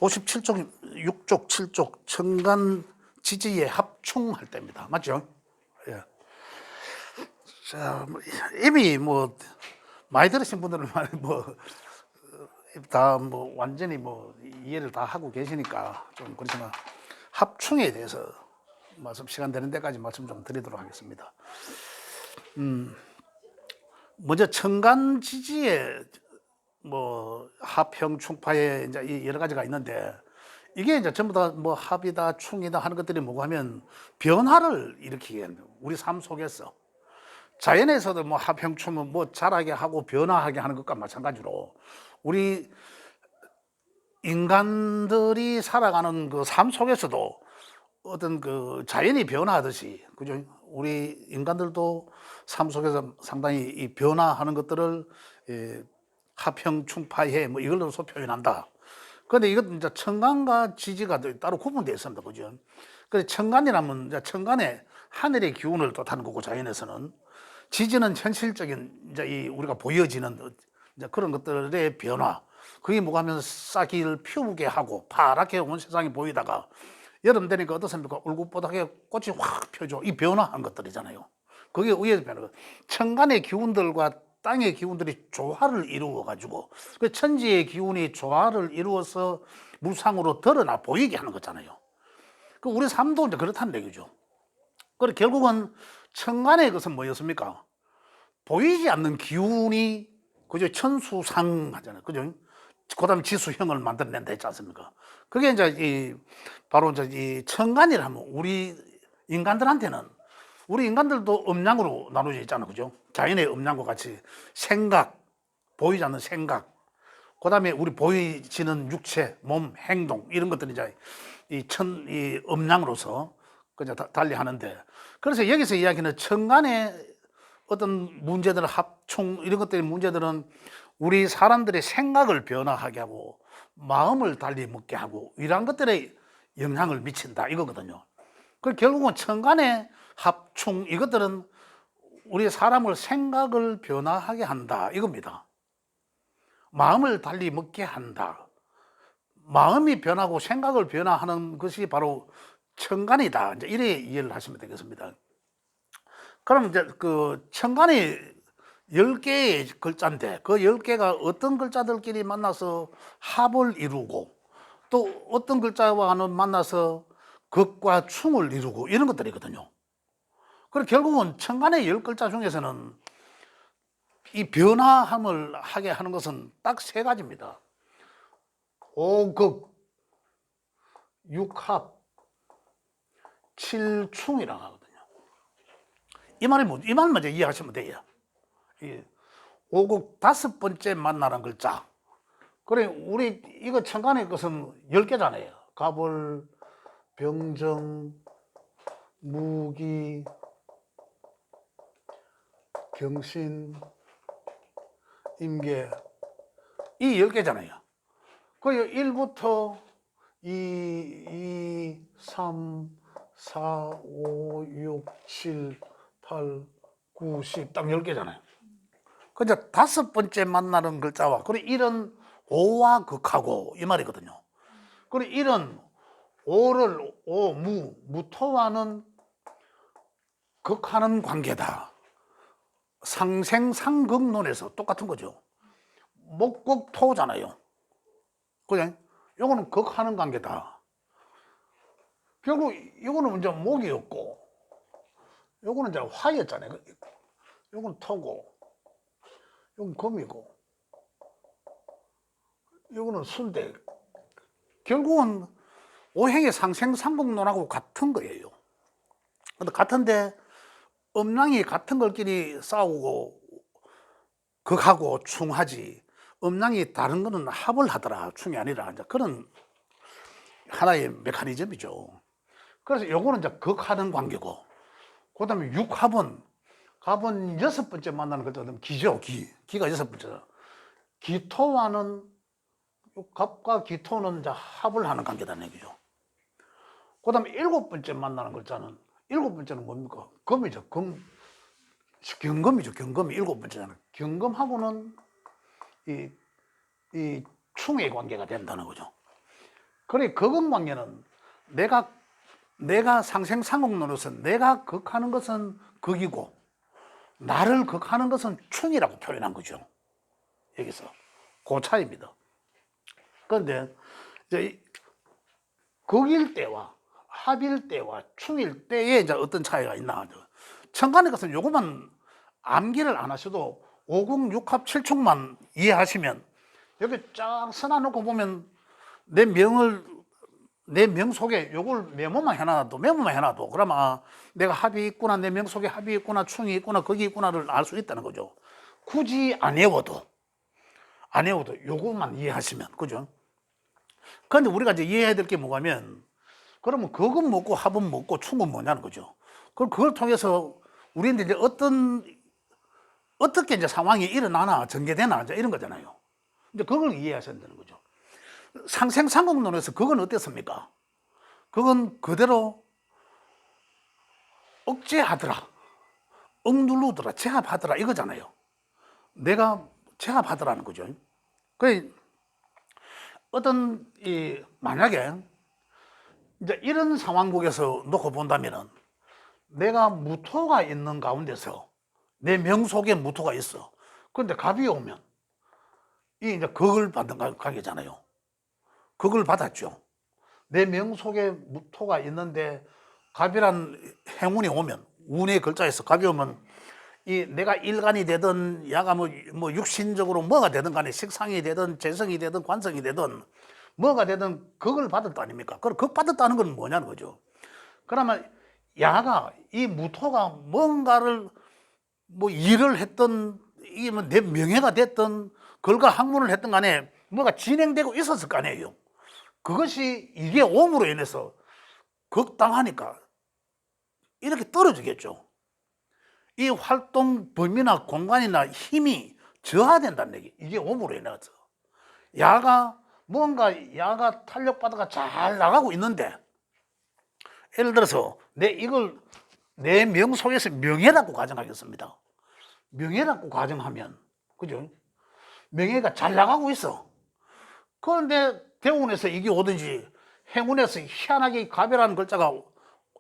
57쪽, 6쪽, 7쪽 천간 지지의 합충할 때입니다. 맞죠? 예. 자, 이미 많이 들으신 분들은 다 완전히 이해를 다 하고 계시니까 좀 그렇지만 합충에 대해서 말씀 시간 되는 데까지 말씀 좀 드리도록 하겠습니다. 먼저 천간 지지의 합형 충파에 이제 여러 가지가 있는데 이게 이제 전부 다 합이다 충이다 하는 것들이 뭐고 하면 변화를 일으키게 하는 우리 삶 속에서 자연에서도 합형 충은 자라게 하고 변화하게 하는 것과 마찬가지로 우리 인간들이 살아가는 그 삶 속에서도 어떤 그 자연이 변화하듯이 그죠? 우리 인간들도 삶 속에서 상당히 이 변화하는 것들을 합형 충파해 이걸로서 표현한다. 그런데 이것도 이제 천간과 지지가 따로 구분되어 있습니다. 그죠? 그래서 천간이라면 이제 천간에 하늘의 기운을 뜻하는 거고 자연에서는 지지는 현실적인 이제 우리가 보여지는 이제 그런 것들의 변화. 그게 뭐가 하면 싹을 피우게 하고 파랗게 온 세상이 보이다가 여름 되니까 어떻습니까? 울긋보닥하게 꽃이 확 펴죠. 이 변화한 것들이잖아요. 그게 의해서 변화. 천간의 기운들과 땅의 기운들이 조화를 이루어 가지고 그 천지의 기운이 조화를 이루어서 무상으로 드러나 보이게 하는 거잖아요. 그 우리 삶도 이제 그렇다는 얘기죠. 그래 결국은 천간의 것은 뭐였습니까? 보이지 않는 기운이 그죠? 천수상 하잖아요. 그죠? 그다음에 지수형을 만들어낸다 했지 않습니까? 그게 이제 바로 이제 이 천간이라 하면 우리 인간들한테는 우리 인간들도 음양으로 나눠져 있잖아요. 그죠? 자연의 음양과 같이 생각, 보이지 않는 생각, 그다음에 우리 보이지는 육체, 몸, 행동 이런 것들이 이제 이 음양으로서 그냥 달리 하는데 그래서 여기서 이야기는 천간의 어떤 문제들 합충 이런 것들의 문제들은 우리 사람들의 생각을 변화하게 하고 마음을 달리 먹게 하고 이러한 것들에 영향을 미친다 이거거든요. 그 결국은 천간의 합충 이것들은 우리 사람을 생각을 변화하게 한다 이겁니다. 마음을 달리 먹게 한다. 마음이 변하고 생각을 변화하는 것이 바로 천간이다. 이제 이래 이해를 하시면 되겠습니다. 그럼 이제 그 천간이 10개의 글자인데 그 10개가 어떤 글자들끼리 만나서 합을 이루고 또 어떤 글자와는 만나서 극과 충을 이루고 이런 것들이거든요. 그리고 결국은 천간의 10글자 중에서는 이 변화함을 하게 하는 것은 딱 3가지입니다. 5극, 6합, 7충이라고 하거든요. 이 말 먼저 이해하시면 돼요. 5극 5번째 만나는 글자. 그래, 우리 이거 천간의 것은 10개잖아요. 갑을, 병정, 무기, 경신, 임계. 이 10개잖아요. 그 1부터 2, 3, 4, 5, 6, 7, 8, 9, 10. 딱 10개잖아요. 그 이제 5번째 만나는 글자와, 그리고 일은 오와 극하고, 이 말이거든요. 그리고 일은 오를, 무토와는 극하는 관계다. 상생상극론에서 똑같은 거죠. 목극토잖아요. 그냥 요거는 극하는 관계다. 결국 이거는 이제 목이었고, 요거는 이제 화였잖아요. 요건 토고, 요건 금이고, 요거는 순대. 결국은 오행의 상생상극론하고 같은 거예요. 근데 같은데 음양이 같은 걸끼리 싸우고 극하고 충하지 음양이 다른 거는 합을 하더라 충이 아니라 이제 그런 하나의 메커니즘이죠. 그래서 요거는 이제 극하는 관계고 그다음에 육합은 갑은 6번째 만나는 것도 기죠. 기가 6번째. 기토와는 갑과 기토는 이제 합을 하는 관계다는 얘기죠. 그다음에 7번째 만나는 글자는 7번째는 뭡니까? 금이죠. 경금이죠. 경금이 7번째잖아요. 경금하고는 이 충의 관계가 된다는 거죠. 그래 극응광년은 내가 상생상공론으로서 내가 극하는 것은 극이고 나를 극하는 것은 충이라고 표현한 거죠. 여기서 그 차이입니다. 그런데 이제 극일 때와 합일 때와 충일 때에 이제 어떤 차이가 있나. 천간의 것은 요것만 암기를 안 하셔도 5궁 6합 7충만 이해하시면 여기 쫙 써놔놓고 보면 내 명 속에 요걸 메모만 해놔도 그러면 내가 합이 있구나, 내 명 속에 합이 있구나, 충이 있구나, 극이 있구나를 알 수 있다는 거죠. 굳이 안 외워도 요것만 이해하시면, 그죠? 그런데 우리가 이제 이해해야 될 게 뭐냐면, 그러면 극은 뭐고 합은 뭐고 충은 뭐냐는 거죠. 그럼 그걸 통해서 우리는 이제 어떻게 이제 상황이 일어나나 전개되나 이제 이런 거잖아요. 이제 그걸 이해하셔야 되는 거죠. 상생상공론에서 그건 어땠습니까? 그건 그대로 억제하더라, 억누르더라, 제압하더라 이거잖아요. 내가 제압하더라는 거죠. 그 만약에 이제 이런 상황극에서 놓고 본다면은 내가 무토가 있는 가운데서 내 명 속에 무토가 있어. 그런데 갑이 오면 이 이제 극을 받는 가게잖아요. 극을 받았죠. 내 명 속에 무토가 있는데 갑이란 행운이 오면, 운의 글자에서 갑이 오면 이 내가 일간이 되든 야가 뭐 육신적으로 뭐가 되든 간에 식상이 되든 재성이 되든 관성이 되든 뭐가 되든 극을 받았다 아닙니까? 그럼 극 받았다는 건 뭐냐는 거죠. 그러면 야가 이 무토가 뭔가를 뭐 일을 했던 이게 뭐 내 명예가 됐던 글과 학문을 했던 간에 뭐가 진행되고 있었을 거 아니에요. 그것이 이게 옴으로 인해서 극당하니까 이렇게 떨어지겠죠. 이 활동 범위나 공간이나 힘이 저하된다는 얘기. 이게 옴으로 인해서 야가 탄력받아가 잘 나가고 있는데, 예를 들어서 이걸 내 명 속에서 명예라고 가정하겠습니다. 명예라고 가정하면, 그죠? 명예가 잘 나가고 있어. 그런데 대운에서 이게 오든지 행운에서 희한하게 갑이라는 글자가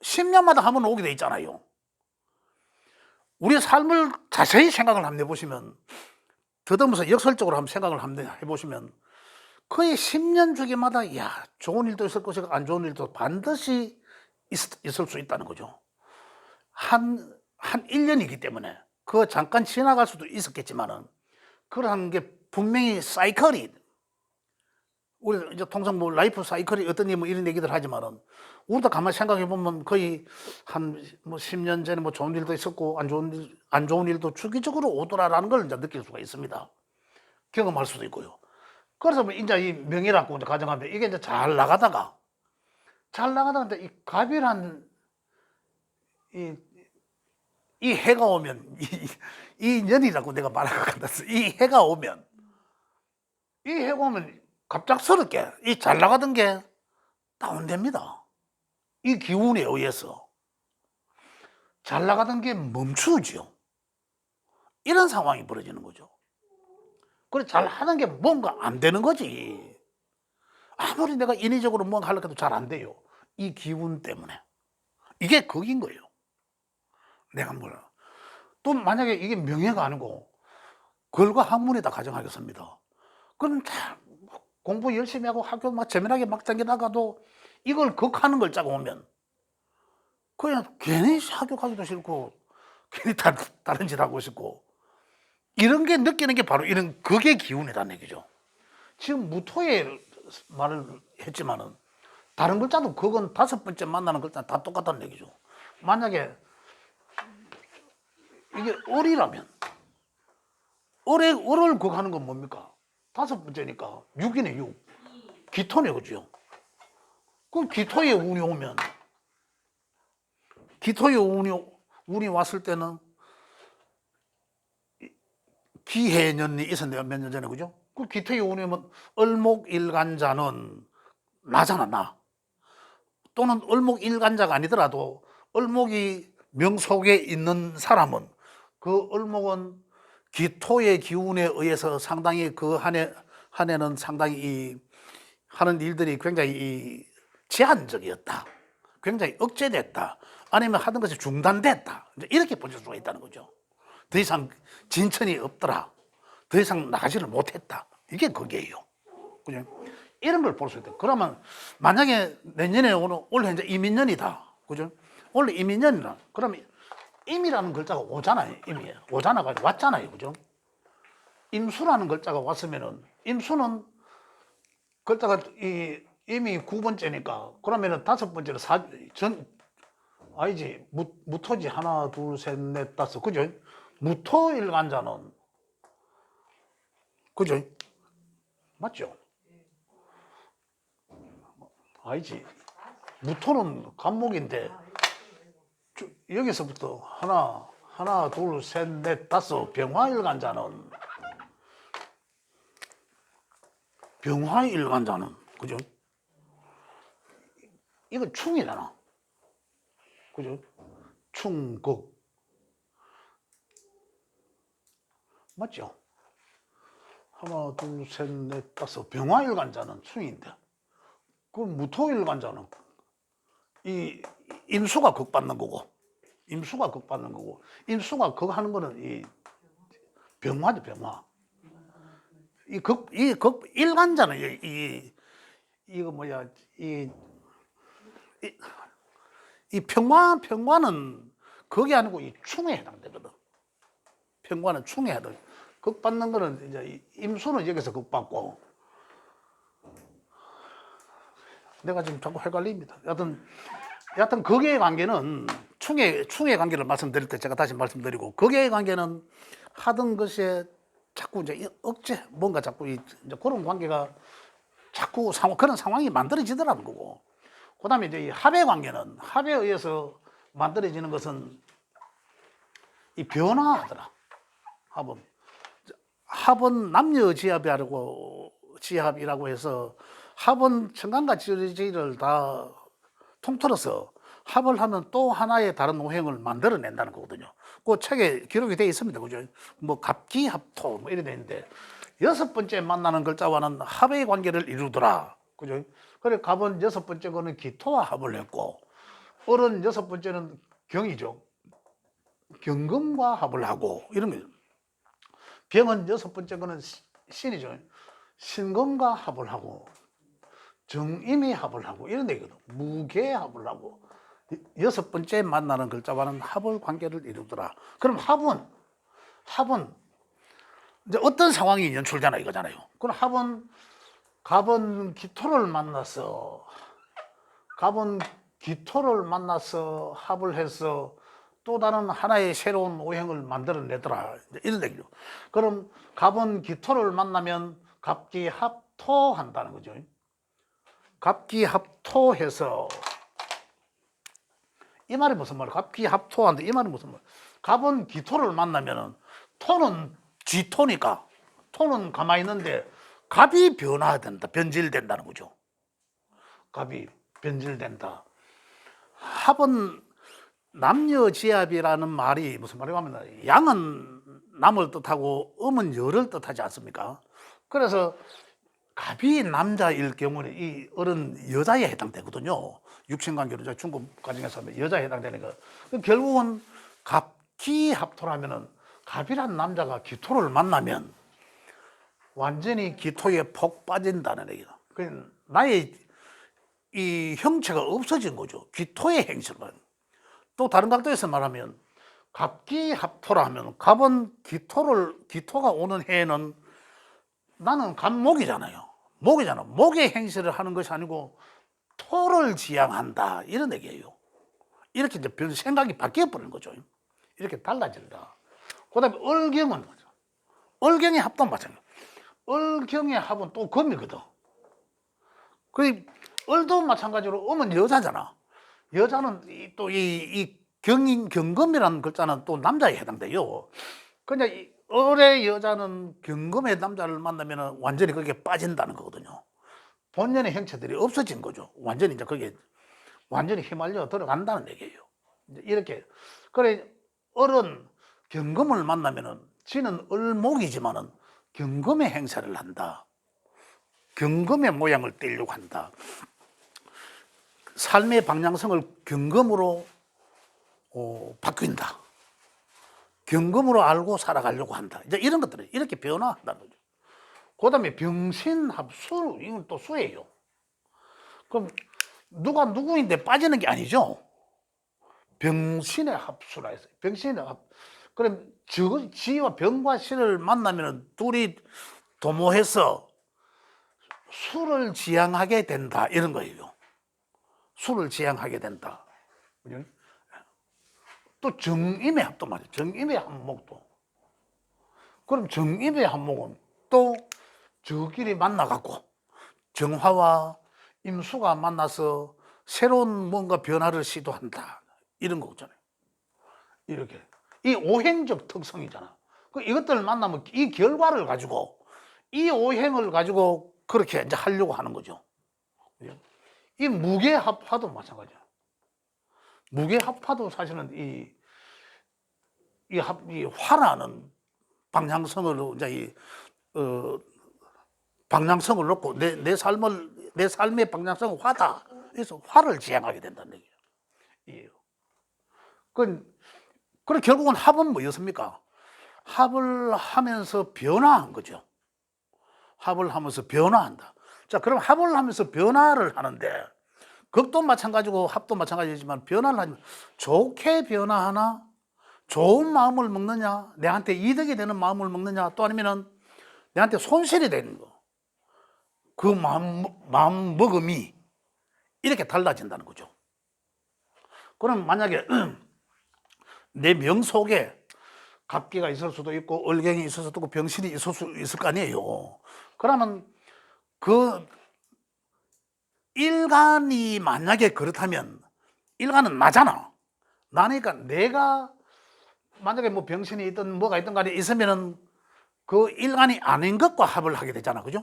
10년마다 한 번 오게 돼 있잖아요. 우리 삶을 자세히 생각을 한번 해보시면, 더듬어서 역설적으로 한번 생각을 한번 해보시면 거의 10년 주기마다 좋은 일도 있을 것이고 안 좋은 일도 반드시 있을 수 있다는 거죠. 한 1년이기 때문에 그 잠깐 지나갈 수도 있었겠지만은 그러한 게 분명히 사이클이, 우리 이제 통상 뭐 라이프 사이클이 어떤 뭐 이런 얘기들 하지만은 우리도 가만히 생각해 보면 거의 한 뭐 10년 전에 뭐 좋은 일도 있었고 안 좋은 일도 주기적으로 오더라라는 걸 이제 느낄 수가 있습니다. 경험할 수도 있고요. 그래서 뭐 이제 이 명예라고 이제 가정하면 이게 이제 잘 나가다가 이제 이 갑이란 이 해가 오면 이 년이라고 내가 말할 것 같았어. 이 해가 오면 갑작스럽게 이 잘 나가던 게 다운됩니다. 이 기운에 의해서 잘 나가던 게 멈추죠. 이런 상황이 벌어지는 거죠. 그래 잘 하는 게 뭔가 안 되는 거지. 아무리 내가 인위적으로 뭔가 하려고 해도 잘 안 돼요. 이 기운 때문에. 이게 극인 거예요. 내가 몰라. 또 만약에 이게 명예가 아니고 글과 학문이다 가정하겠습니다. 그럼 잘 공부 열심히 하고 학교 막 재미나게 막 다니 나가도 이걸 극하는 걸 짜고 오면 그냥 괜히 학교 가기도 싫고 괜히 다른 짓 하고 싶고 이런 게 느끼는 게 바로 이런 극의 기운이라는 얘기죠. 지금 무토의 말을 했지만은 다른 글자도 그건 5번째 만나는 글자 다 똑같다는 얘기죠. 만약에 이게 을이라면 을을 극하는 건 뭡니까? 5번째니까 6이네 6. 기토네 그죠? 그럼 기토의 운이 오면 기토의 운이 왔을 때는 기해년이 있었네요. 몇 년 전에 그죠? 그 기토의 운이 오면 을목일간자는 나잖아 나. 또는 을목일간자가 아니더라도 을목이 명 속에 있는 사람은 그 을목은 기토의 기운에 의해서 상당히 그 한 해는 상당히 하는 일들이 굉장히 제한적이었다. 굉장히 억제됐다. 아니면 하던 것이 중단됐다. 이렇게 볼 수가 있다는 거죠. 더 이상 진천이 없더라. 더 이상 나가지를 못했다. 이게 그게예요. 그죠? 이런 걸 볼 수 있다. 그러면 만약에 내년에 올해 이제 이민년이다. 그죠? 원래 이민년이라 그러면 임이라는 글자가 오잖아요. 임이 오잖아가 왔잖아요. 그죠? 임수라는 글자가 왔으면은 임수는 글자가 이미 9번째니까 그러면은 5번째는 아니지 무토지 하나 둘 셋 넷 다섯 그죠? 무토일간자는 그죠? 맞죠? 아니지 무토는 간목인데 여기서부터 하나 둘 셋 넷 다섯 병화일간자는 그죠? 이거 충이잖아. 그죠? 충극. 맞죠? 하나, 둘, 셋, 넷, 다섯. 병화일간자는 충인데. 그럼 무토일간자는 이 임수가 극받는 거고. 임수가 극받는 거고. 임수가 극하는 거는 이 병화죠, 병화. 일간자는 이거 뭐야, 이 평화는 그게 아니고 이 충에 해당되거든. 평화는 충에 해당. 극받는 거는 이제 임수는 여기서 극받고. 내가 지금 자꾸 헷갈립니다. 여하튼 극의 관계는 충의 관계를 말씀드릴 때 제가 다시 말씀드리고 극의 관계는 하던 것에 자꾸 이제 억제 뭔가 자꾸 이제 그런 관계가 자꾸 그런 상황이 만들어지더라는 거고. 그다음에 이제 이 합의 관계는 합에 의해서 만들어지는 것은 이 변화하더라. 합은 남녀 지합이라고 해서 합은 천간과 지지를 다 통틀어서 합을 하면 또 하나의 다른 오행을 만들어낸다는 거거든요. 그 책에 기록이 되어 있습니다. 그죠? 뭐 갑기합토 뭐 이래 돼 있는데 6번째 만나는 글자와는 합의 관계를 이루더라. 그죠? 그래 갑은 6번째 거는 기토와 합을 했고 을은 6번째는 경이죠. 경금과 합을 하고 이런 거죠. 병은 6번째 거는 신이죠. 신금과 합을 하고 정임이 합을 하고 이런 얘기거든. 무계 합을 하고 6번째 만나는 글자와는 합을 관계를 이루더라. 그럼 합은 이제 어떤 상황이 연출되나 이거잖아요. 그럼 갑은 기토를 만나서 합을 해서 또 다른 하나의 새로운 오행을 만들어내더라. 이런 얘기죠. 그럼 갑은 기토를 만나면 갑기합토 한다는 거죠. 갑기합토해서 이 말이 무슨 말이야? 갑기합토한데 이 말이 무슨 말이야? 갑은 기토를 만나면은 토는 쥐토니까 토는 가만히 있는데 갑이 변화된다, 변질된다는 거죠. 갑이 변질된다. 합은 남녀지합이라는 말이 무슨 말이냐면 양은 남을 뜻하고 음은 여를 뜻하지 않습니까? 그래서 갑이 남자일 경우는 이 을은 여자에 해당되거든요. 육신관계로 중국 가정에서 하면 여자에 해당되니까 결국은 갑기합토라면은 갑이란 남자가 기토를 만나면 완전히 기토에 폭 빠진다는 얘기다. 나의 이 형체가 없어진 거죠. 기토의 행실만. 또 다른 각도에서 말하면 갑기합토라 하면 갑은 기토가 오는 해에는 나는 갑목이잖아요. 목의 행실을 하는 것이 아니고 토를 지향한다 이런 얘기예요. 이렇게 이제 생각이 바뀌어 버리는 거죠. 이렇게 달라진다. 그다음에 을경의 합도 마찬가지. 을경의 합은 또 금이거든. 그 을도 마찬가지로 음은 여자잖아. 여자는 또 이 경금이라는 글자는 또 남자에 해당돼요. 근데 을의 여자는 경금의 남자를 만나면 완전히 거기에 빠진다는 거거든요. 본연의 형체들이 없어진 거죠. 완전히 이제 거기에 완전히 휘말려 들어간다는 얘기예요. 이렇게. 그래, 을은 경금을 만나면은 지는 을목이지만은 경금의 행사를 한다. 경금의 모양을 떼려고 한다. 삶의 방향성을 경금으로 바뀐다. 경금으로 알고 살아가려고 한다. 이제 이런 것들을 이렇게 변화한다는 거죠. 그 다음에 병신합수, 이건 또 수예요. 그럼 누가 누구인데 빠지는 게 아니죠. 병신의 합수라 했어요. 병신의 합. 그럼 지와 병과 신을 만나면 둘이 도모해서 수를 지향하게 된다. 이런 거예요. 수를 지향하게 된다. 또 정임의 합도 말이에요. 정임의 합목도. 그럼 정임의 합목은 또 저끼리 만나갖고 정화와 임수가 만나서 새로운 뭔가 변화를 시도한다. 이런 거잖아요. 이렇게. 이 오행적 특성이잖아. 이것들을 만나면 이 결과를 가지고 이 오행을 가지고 그렇게 이제 하려고 하는 거죠. 이 무게합화도 마찬가지야. 무게합화도 사실은 이 화라는 방향성을 이제 방향성을 놓고 내 삶의 방향성은 화다. 그래서 화를 지향하게 된다는 얘기예요. 그럼 결국은 합은 뭐였습니까? 합을 하면서 변화한 거죠. 합을 하면서 변화한다. 자, 그럼 합을 하면서 변화를 하는데 극도 마찬가지고 합도 마찬가지지만 변화를 하면 좋게 변화하나 좋은 마음을 먹느냐, 내한테 이득이 되는 마음을 먹느냐, 또 아니면은 내한테 손실이 되는 거. 그 마음 먹음이 이렇게 달라진다는 거죠. 그럼 만약에 내 명 속에 갑기가 있을 수도 있고 얼갱이 있을 수도 있고 병신이 있을 수 있을 거 아니에요. 그러면 그 일간이 만약에 그렇다면 일간은 나잖아. 나니까 내가 만약에 뭐 병신이 있든 뭐가 있든 간에 있으면은 그 일간이 아닌 것과 합을 하게 되잖아. 그죠?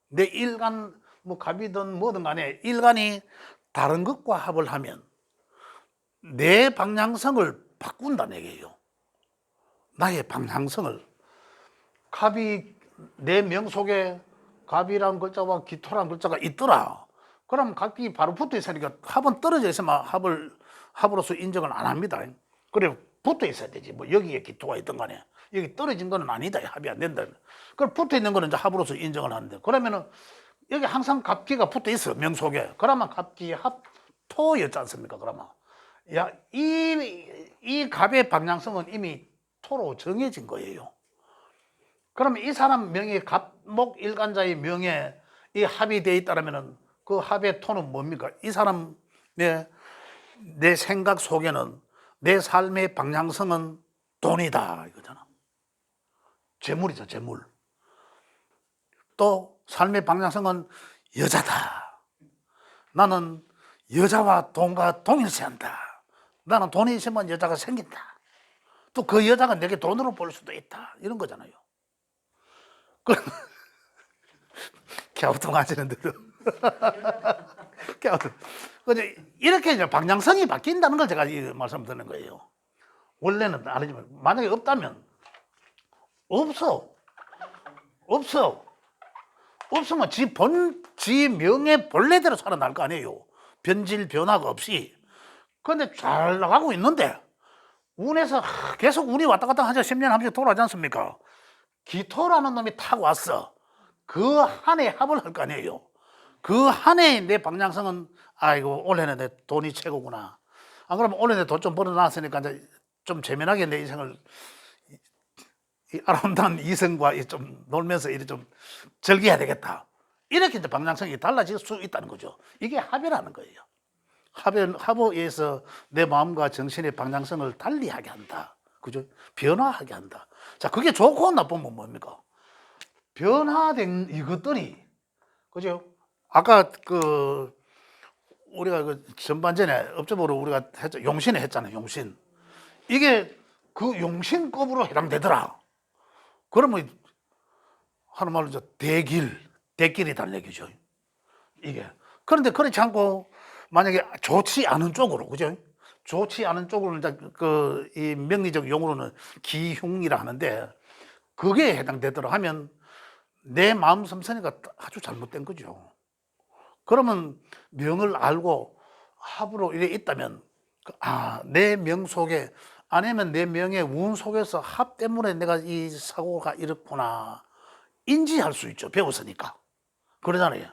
내 일간 뭐 갑이든 뭐든 간에 일간이 다른 것과 합을 하면 내 방향성을 바꾼다는 얘기예요. 나의 방향성을. 갑이 내 명 속에 갑이란 글자와 기토란 글자가 있더라. 그럼 갑이 바로 붙어 있으니까 합은 떨어져 있으면 합으로서 인정을 안 합니다. 그래 붙어 있어야 되지. 뭐 여기에 기토가 있던 간에 여기 떨어진 거는 아니다. 합이 안 된다. 그럼 붙어 있는 거는 이제 합으로서 인정을 하는데 그러면은 여기 항상 갑기가 붙어 있어 명 속에. 그러면 갑기 합토였지 않습니까? 그러면 야, 이 갑의 방향성은 이미 토로 정해진 거예요. 그러면 이 사람 명의 갑목 일간자의 명에 이 합이 되어 있다면은 그 합의 토는 뭡니까? 이 사람 내 생각 속에는 내 삶의 방향성은 돈이다 이거잖아. 재물이죠, 재물. 또 삶의 방향성은 여자다. 나는 여자와 돈과 동일시한다. 나는 돈이 있으면 여자가 생긴다. 또 그 여자가 내게 돈으로 벌 수도 있다. 이런 거잖아요. 그럼 갸우뚱하시는데도 갸우뚱. 이렇게 이제 방향성이 바뀐다는 걸 제가 말씀드리는 거예요. 원래는 아니지만 만약에 없다면 없으면 지 명의 본래대로 살아날 거 아니에요. 변질 변화가 없이. 그런데 잘 나가고 있는데 운에서 계속 운이 왔다 갔다 하자 10년 한 번씩 돌아가지 않습니까? 기토라는 놈이 탁 왔어. 그 한 해 합을 할 거 아니에요. 그 한 해의 내 방향성은 아이고 올해는 내 돈이 최고구나. 안 그러면 올해 내 돈 좀 벌어놨으니까 이제 좀 재미나게 내 인생을 이 아름다운 이성과 좀 놀면서 이렇게 좀 즐겨야 되겠다. 이렇게 이제 방향성이 달라질 수 있다는 거죠. 이게 합이라는 거예요. 합에 의해서 내 마음과 정신의 방향성을 달리하게 한다. 그죠? 변화하게 한다. 자, 그게 좋고 나쁘면 뭡니까? 변화된 이것들이, 그죠? 아까 우리가 전반전에 업적으로 우리가 용신에 했잖아요. 용신. 이게 그 용신급으로 해당되더라. 그러면 하는 말로 대길이다는 얘기죠. 이게. 그런데 그렇지 않고 만약에 좋지 않은 쪽으로, 그죠? 좋지 않은 쪽으로는 이 명리적 용어로는 기흉이라 하는데 그게 해당되더라 하면 내 마음 섬세니까 아주 잘못된 거죠. 그러면 명을 알고 합으로 이래 있다면 내 명 속에 아니면 내 명의 운 속에서 합 때문에 내가 이 사고가 이렇구나 인지할 수 있죠. 배웠으니까. 그러잖아요.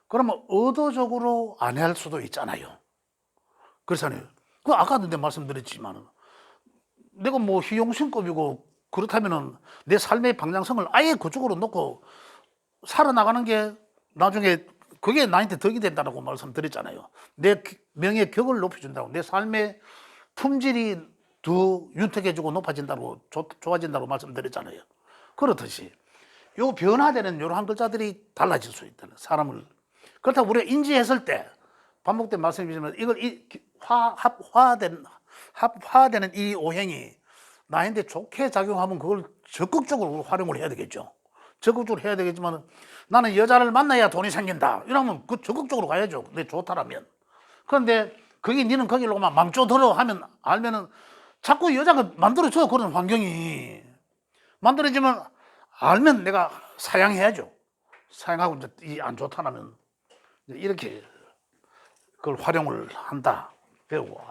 그러면 의도적으로 안 할 수도 있잖아요. 그렇잖아요. 그 아까도 내가 말씀드렸지만 내가 뭐 희용신급이고 그렇다면은 내 삶의 방향성을 아예 그쪽으로 놓고 살아나가는 게 나중에 그게 나한테 덕이 된다고 말씀드렸잖아요. 내 명예 격을 높여준다고, 내 삶의 품질이 더 윤택해지고 높아진다고, 좋아진다고 말씀드렸잖아요. 그렇듯이 요 변화되는 이러한 글자들이 달라질 수 있다는 사람을. 그렇다고 우리가 인지했을 때 반복된 말씀이지만 이걸 합화되는 이 오행이 나한테 좋게 작용하면 그걸 적극적으로 활용을 해야 되겠죠. 적극적으로 해야 되겠지만 나는 여자를 만나야 돈이 생긴다 이러면 그 적극적으로 가야죠. 내 좋다라면. 그런데 그게 니는 거기로 막 맘쪼들어 하면 알면은 자꾸 여자가 만들어줘요. 그런 환경이 만들어지면 알면 내가 사양해야죠. 사양하고 이제 이 안 좋다라면 이렇게 그걸 활용을 한다 배우고.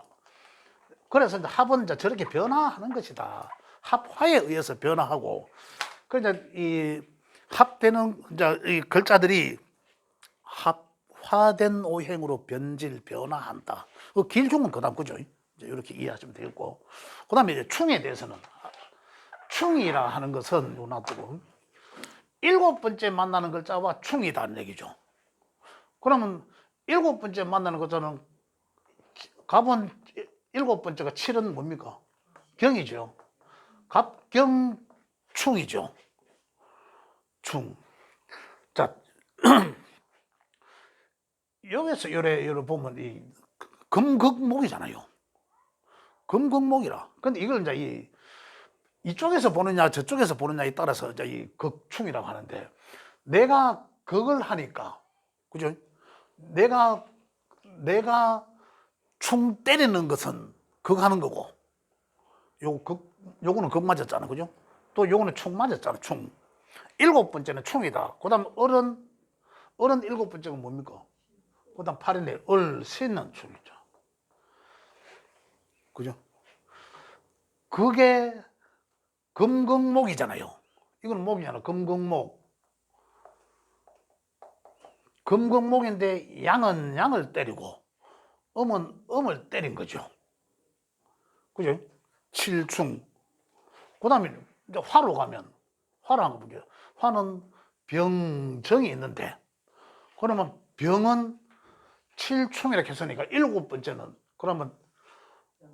그래서 이제 합은 이제 저렇게 변화하는 것이다. 합화에 의해서 변화하고. 그러니까 이 합되는 이제 이 글자들이 합화된 오행으로 변화한다. 그 길중은 그다음 거죠. 이제 이렇게 이해하시면 되겠고. 그다음에 이제 충에 대해서는 충이라 하는 것은 요 놔두고 7번째 만나는 글자와 충이다는 얘기죠. 그러면 7번째 만나는 글자는 갑은 7번째가 7은 뭡니까? 경이죠. 갑경충이죠. 충. 자, 여기서 요래 보면 이 금극목이잖아요. 금극목이라. 근데 이걸 이제 이쪽에서 보느냐 저쪽에서 보느냐에 따라서 이제 이 극충이라고 하는데 내가 극을 하니까 그죠? 내가 충 때리는 것은 극하는 거고 요거는 극 맞았잖아. 그죠? 또 요거는 충 맞았잖아. 충. 7번째는 충이다. 그다음 어른 7번째가 뭡니까? 그다음 8인데 씻는 충이죠. 그죠? 그게 금극목이잖아요. 이건 목이잖아. 금극목. 금극목인데 양은 양을 때리고 음은 음을 때린 거죠. 그죠? 칠충. 그 다음에 이제 화로 가면, 화로 한번 볼게요. 화는 병정이 있는데, 그러면 병은 칠충이라고 했으니까 7번째는, 그러면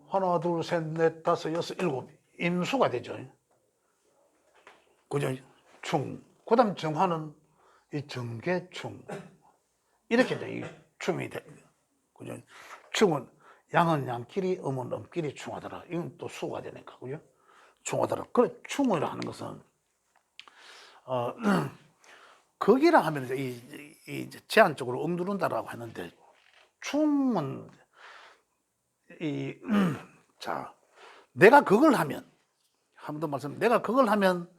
하나, 둘, 셋, 넷, 다섯, 여섯, 일곱, 임수가 되죠. 그죠? 충. 그 다음 정화는 이 정계충. 이렇게 이제 이 충이 돼. 그죠? 충은 양은 양끼리, 음은 음끼리 충하더라. 이건 또 수가 되니까, 그죠? 충하더라. 그래, 충이라 하는 것은, 극이라 하면 이 제한적으로 억누른다라고 했는데, 충은, 자, 내가 그걸 하면, 한 번 더 말씀, 내가 그걸 하면,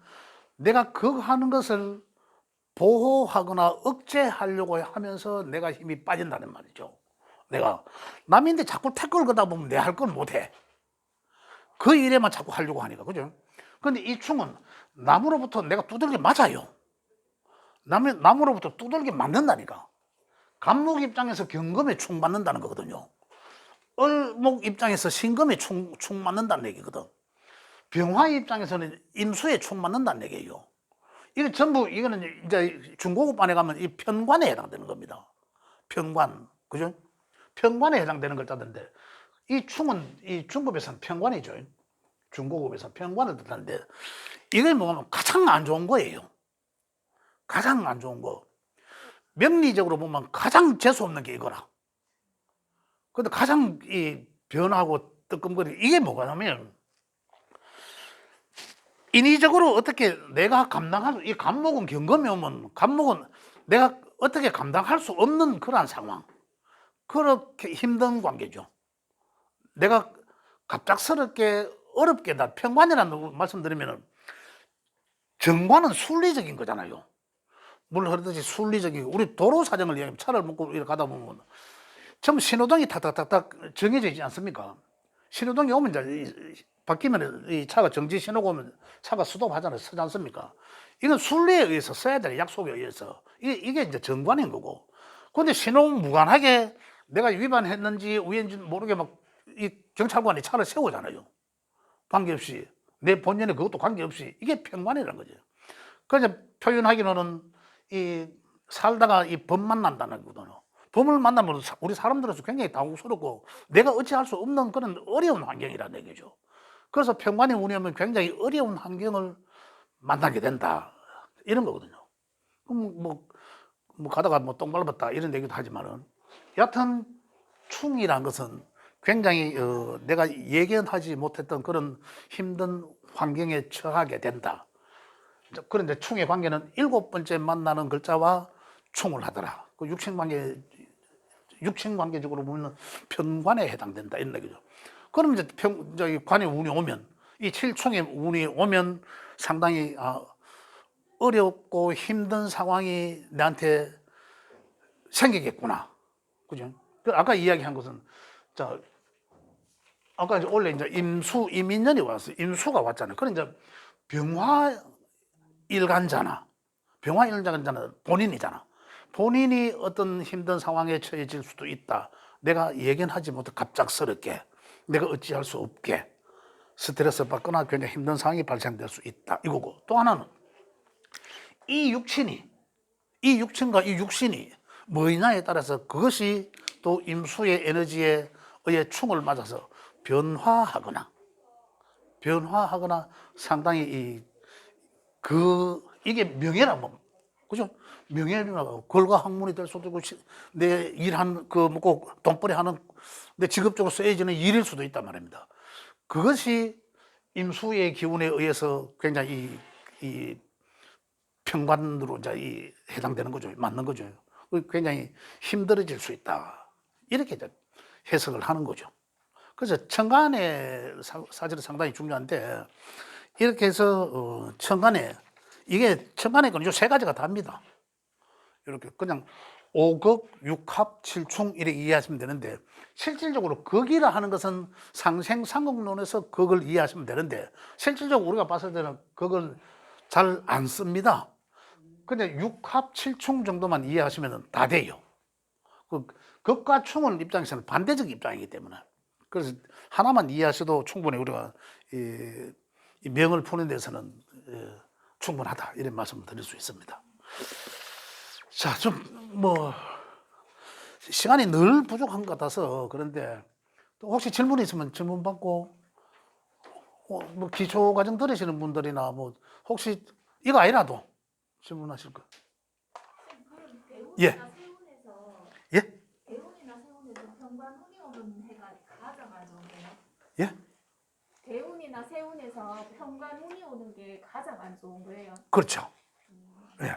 내가 그거 하는 것을 보호하거나 억제하려고 하면서 내가 힘이 빠진다는 말이죠. 내가 남인데 자꾸 태클 거다 보면 내 할 건 못해. 그 일에만 자꾸 하려고 하니까. 그죠? 근데 이 충은 나무로부터 내가 두들겨 맞아요. 나무로부터 두들겨 맞는다니까. 간목 입장에서 경금에 충 맞는다는 거거든요. 을목 입장에서 신금에 충 맞는다는 얘기거든. 병화 입장에서는 임수에 충 맞는다는 얘기예요. 이게 전부 이거는 이제 중고급반에 가면 이 편관에 해당되는 겁니다. 편관. 그죠? 편관에 해당되는 글자인데 이 충은 이 중급에서는 편관이죠. 중고급에서 편관을 뜻하는데 이걸 뭐냐면 가장 안 좋은 거예요. 가장 안 좋은 거. 명리적으로 보면 가장 재수 없는 게 이거라. 근데 가장 이 변하고 뜨끔거리 이게 뭐냐면 인위적으로 어떻게 내가 감당할 이 간목은 경금이 오면 간목은 내가 어떻게 감당할 수 없는 그러한 상황. 그렇게 힘든 관계죠. 내가 갑작스럽게 어렵게 나 편관이라는 말씀드리면은 정관은 순리적인 거잖아요. 물 흐르듯이 순리적이고, 우리 도로 사정을 이야기하면 차를 먹고 이렇게 가다 보면 전부 신호등이 탁탁탁탁 정해져 있지 않습니까? 신호등이 오면 이제 바뀌면 이 차가 정지 신호가 오면 차가 스톱하잖아요. 서지 않습니까? 이건 순리에 의해서 써야 될 약속에 의해서 이게 이제 정관인 거고. 그런데 신호 무관하게 내가 위반했는지 우회인지 모르게 막 이 경찰관이 차를 세우잖아요. 관계없이. 내 본연의 그것도 관계없이. 이게 평관이라는 거죠. 그래서 표현하기로는 이 살다가 이 범 만난다는 거거든요. 범을 만나면 우리 사람들로서 굉장히 당혹스럽고 내가 어찌할 수 없는 그런 어려운 환경이라는 얘기죠. 그래서 평관이 운이면 굉장히 어려운 환경을 만나게 된다. 이런 거거든요. 그럼 뭐 가다가 뭐 똥 밟았다 이런 얘기도 하지만은 여하튼 충이란 것은 굉장히 내가 예견하지 못했던 그런 힘든 환경에 처하게 된다. 그런데 충의 관계는 7번째 만나는 글자와 충을 하더라. 그 육친관계적으로 보면 편관에 해당된다 이런 얘기죠. 그럼 이제 저기 관의 운이 오면 이 칠충의 운이 오면 상당히 어렵고 힘든 상황이 나한테 생기겠구나. 그죠? 아까 이야기한 것은 자 아까 이제 원래 이제 임인년이 왔어. 임수가 왔잖아요. 그런 이제 병화일간자나 병화일간자는 본인이잖아. 본인이 어떤 힘든 상황에 처해질 수도 있다. 내가 예견하지 못해 갑작스럽게 내가 어찌할 수 없게 스트레스 받거나 굉장히 힘든 상황이 발생될 수 있다. 이거고 또 하나는 이 육친과 이 육신이 뭐냐에 따라서 그것이 또 임수의 에너지에 의해 충을 맞아서 변화하거나 상당히 이게 명예라면 그죠? 명예라고 걸과 학문이 될 수도 있고 내 일한 그 먹고 돈벌이 하는 내 직업적으로 쓰여지는 일일 수도 있단 말입니다. 그것이 임수의 기운에 의해서 굉장히 이 평관으로 이제 해당되는 거죠. 맞는 거죠. 굉장히 힘들어질 수 있다. 이렇게 이제 해석을 하는 거죠. 그래서 천간의 사실은 상당히 중요한데 이렇게 해서 천간에 이게 천간의 건 요 세 가지가 답니다. 이렇게 그냥 오극, 육합, 칠충 이렇게 이해하시면 되는데 실질적으로 극이라 하는 것은 상생상극론에서 극을 이해하시면 되는데 실질적으로 우리가 봤을 때는 극을 잘 안 씁니다. 근데 육합, 칠충 정도만 이해하시면 다 돼요. 그 극과 충은 입장에서는 반대적 입장이기 때문에 그래서 하나만 이해하셔도 충분히 우리가 이 명을 푸는 데서는 충분하다 이런 말씀을 드릴 수 있습니다. 자, 좀 뭐 시간이 늘 부족한 것 같아서 그런데 또 혹시 질문이 있으면 질문 받고 뭐 기초 과정 들으시는 분들이나 뭐 혹시 이거 아니라도 질문하실 거. 예. 예? 대운이나 세운에서 평관운이 오는 해가 가장 안 좋은 거예요? 예? 대운이나 세운에서 평관운이 오는 게 가장 안 좋은 거예요? 그렇죠. 예.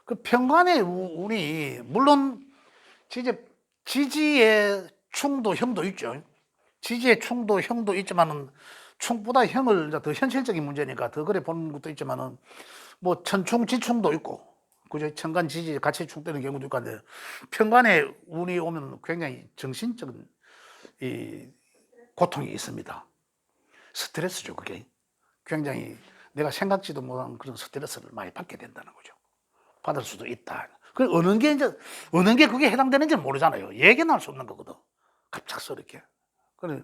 그 평관의 운이 물론 지지의 충도 형도 있죠. 지지의 충도 형도 있지만은 충보다 형을 더 현실적인 문제니까 더 그래 보는 것도 있지만은 뭐 천충 지충도 있고 그죠? 천간 지지 같이 충되는 경우도 있고 한데 평관의 운이 오면 굉장히 정신적인 이 고통이 있습니다. 스트레스죠, 그게. 굉장히 내가 생각지도 못한 그런 스트레스를 많이 받게 된다는 거죠. 받을 수도 있다. 그 어느 게 그게 해당되는지 모르잖아요. 예견할 수 없는 거거든. 갑작스럽게. 그래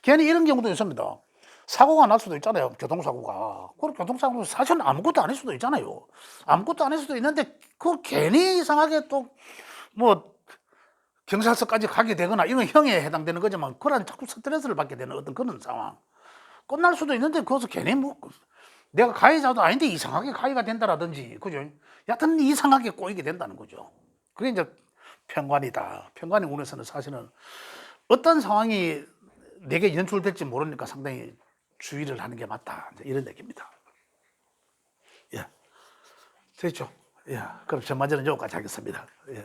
괜히 이런 경우도 있습니다. 사고가 날 수도 있잖아요. 교통사고가. 그 교통사고는 사실은 아무것도 아닐 수도 있잖아요. 아무것도 아닐 수도 있는데 그 괜히 이상하게 또 뭐 경찰서까지 가게 되거나 이건 형에 해당되는 거지만 그런 자꾸 스트레스를 받게 되는 어떤 그런 상황. 끝날 수도 있는데 그것을 괜히 뭐 내가 가해자도 아닌데 이상하게 가해가 된다라든지 그죠? 여하튼 이상하게 꼬이게 된다는 거죠. 그게 이제 평관이다. 평관의 운에서는 사실은 어떤 상황이 내게 연출될지 모르니까 상당히 주의를 하는 게 맞다. 이런 얘기입니다. 예. 됐죠? 예. 그럼 전반전은 여기까지 하겠습니다. 예.